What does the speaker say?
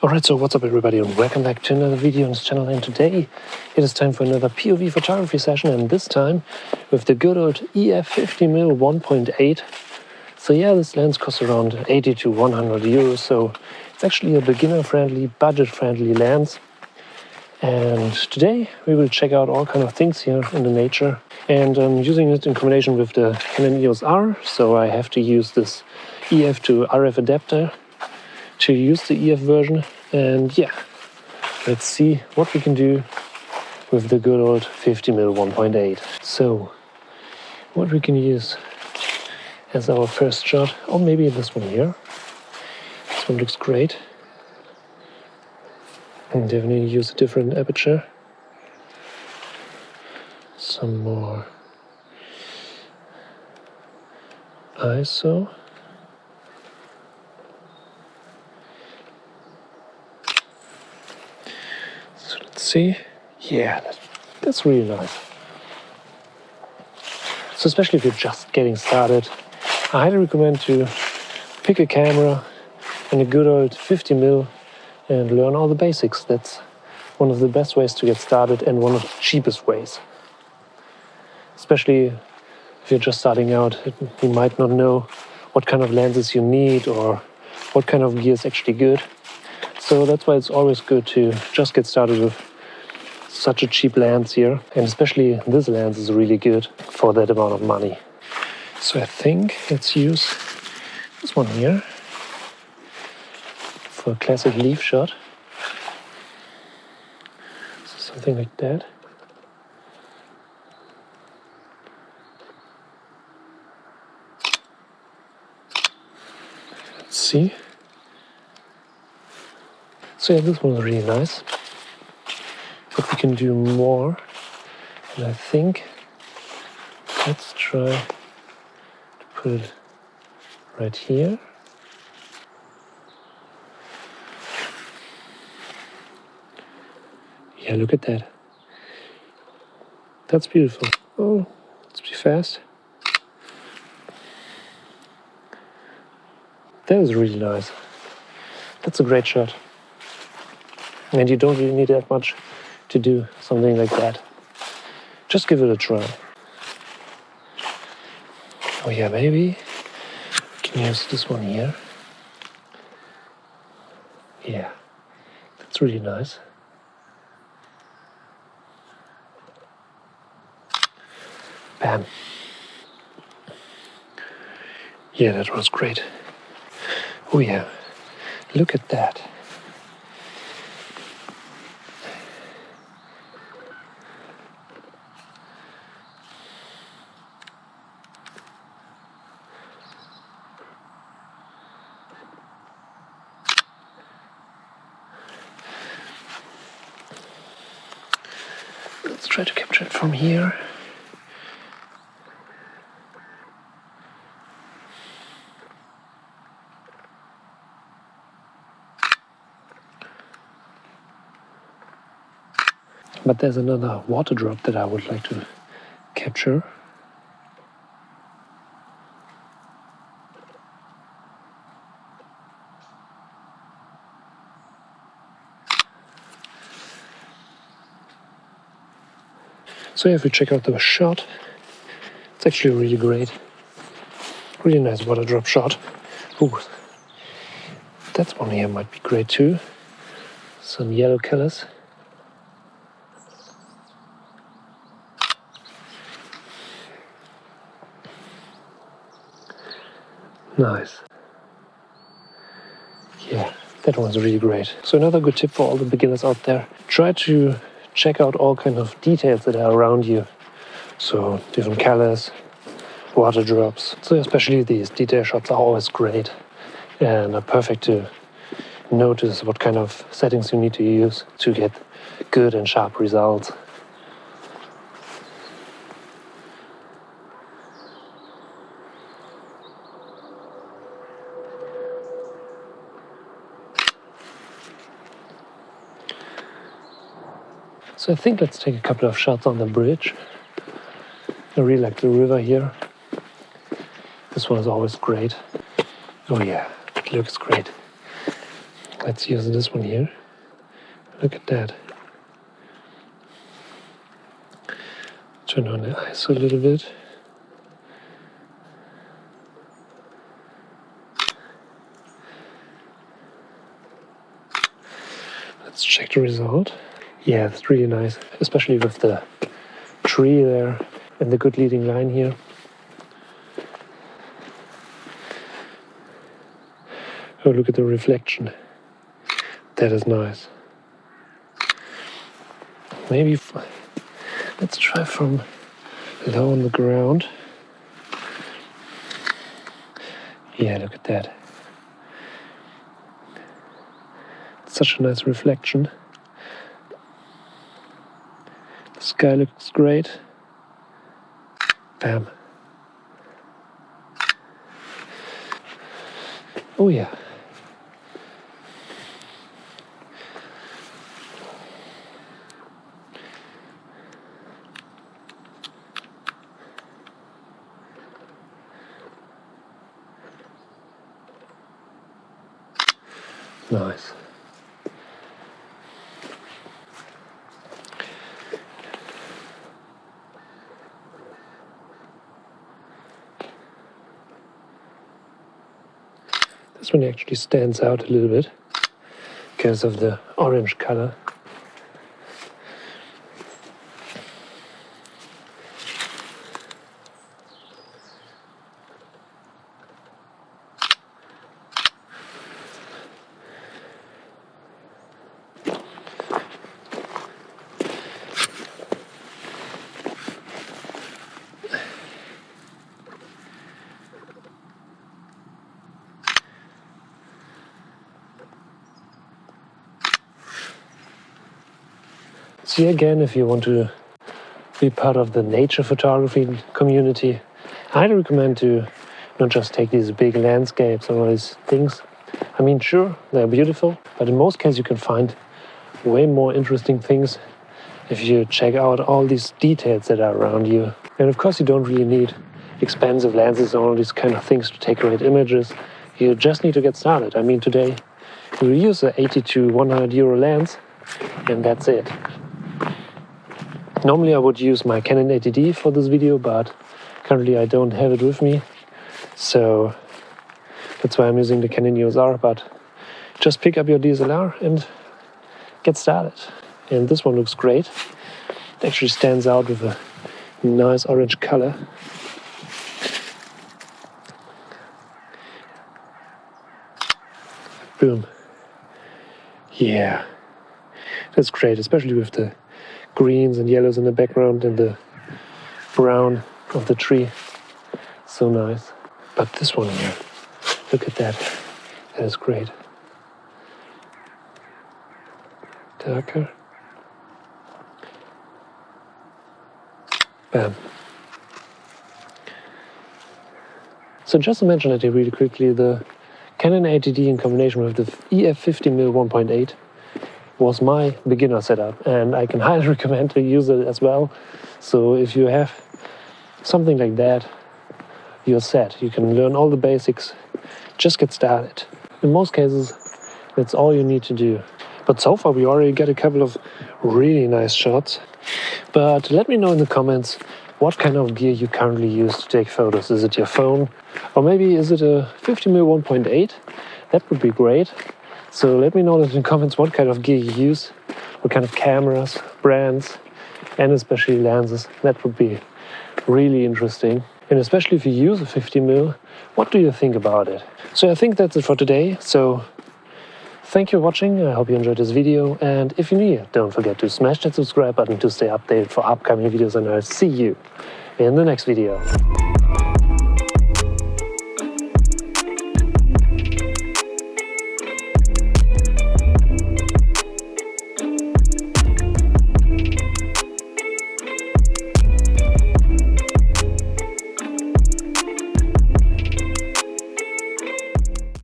Alright, so what's up everybody and welcome back to another video on this channel, and today it is time for another POV photography session, and this time with the good old EF 50mm 1.8. So yeah, this lens costs around 80 to 100 euros, so it's actually a beginner-friendly, budget-friendly lens. And today we will check out all kind of things here in the nature, and I'm using it in combination with the Canon EOS R, so I have to use this EF to RF adapter to use the EF version. And yeah, let's see what we can do with the good old 50mm 1.8. So what we can use as our first shot, or maybe this one here. This one looks great. And definitely use a different aperture. Some more ISO. So let's see. Yeah, that's really nice. So especially if you're just getting started, I highly recommend to pick a camera and a good old 50mm and learn all the basics. That's one of the best ways to get started and one of the cheapest ways. Especially if you're just starting out, you might not know what kind of lenses you need or what kind of gear is actually good. So that's why it's always good to just get started with such a cheap lens here. And especially this lens is really good for that amount of money. So I think let's use this one here for a classic leaf shot. So something like that. Let's see. So yeah, this one's really nice. But we can do more. And I think let's try to put it right here. Yeah, look at that. That's beautiful. Oh, let's be fast. That is really nice. That's a great shot. And you don't really need that much to do something like that. Just give it a try. Oh yeah, maybe we can use this one here. Yeah, that's really nice. Bam. Yeah, that was great. Oh yeah, look at that. Let's try to capture it from here. But there's another water drop that I would like to capture. So if we check out the shot, it's actually really great. Really nice water drop shot. Ooh, that one here might be great too. Some yellow colors. Nice. Yeah, that one's really great. So another good tip for all the beginners out there, try to check out all kind of details that are around you. So different colors, water drops. So especially these detail shots are always great and are perfect to notice what kind of settings you need to use to get good and sharp results. So I think let's take a couple of shots on the bridge. I really like the river here. This one is always great. Oh yeah, it looks great. Let's use this one here. Look at that. Turn on the ISO a little bit. Let's check the result. Yeah, it's really nice, especially with the tree there and the good leading line here. Oh, look at the reflection. That is nice. Maybe let's try from low on the ground. Yeah, look at that. Such a nice reflection. The sky looks great. Bam. Oh yeah. Nice. This one actually stands out a little bit because of the orange color. See, again, if you want to be part of the nature photography community, I highly recommend to not just take these big landscapes and all these things. I mean, sure, they're beautiful, but in most cases you can find way more interesting things if you check out all these details that are around you. And of course, you don't really need expensive lenses and all these kind of things to take great images. You just need to get started. I mean, today you use an 80 to 100 euro lens, and that's it. Normally I would use my Canon 80D for this video, but currently I don't have it with me, so that's why I'm using the Canon EOS R. But just pick up your DSLR and get started. And this one looks great. It actually stands out with a nice orange color. Boom. Yeah, that's great, especially with the greens and yellows in the background and the brown of the tree. So nice. But this one here, look at that. That is great. Darker. Bam. So just to mention it here really quickly, the Canon 80D in combination with the EF 50mm 1.8 was my beginner setup, and I can highly recommend to use it as well. So if you have something like that, you're set. You can learn all the basics, just get started. In most cases, that's all you need to do. But so far we already got a couple of really nice shots. But let me know in the comments what kind of gear you currently use to take photos. Is it your phone? Or maybe is it a 50mm 1.8? That would be great. So let me know in the comments what kind of gear you use, what kind of cameras, brands, and especially lenses. That would be really interesting. And especially if you use a 50mm, what do you think about it? So I think that's it for today. So thank you for watching. I hope you enjoyed this video. And if you're new, don't forget to smash that subscribe button to stay updated for upcoming videos. And I'll see you in the next video.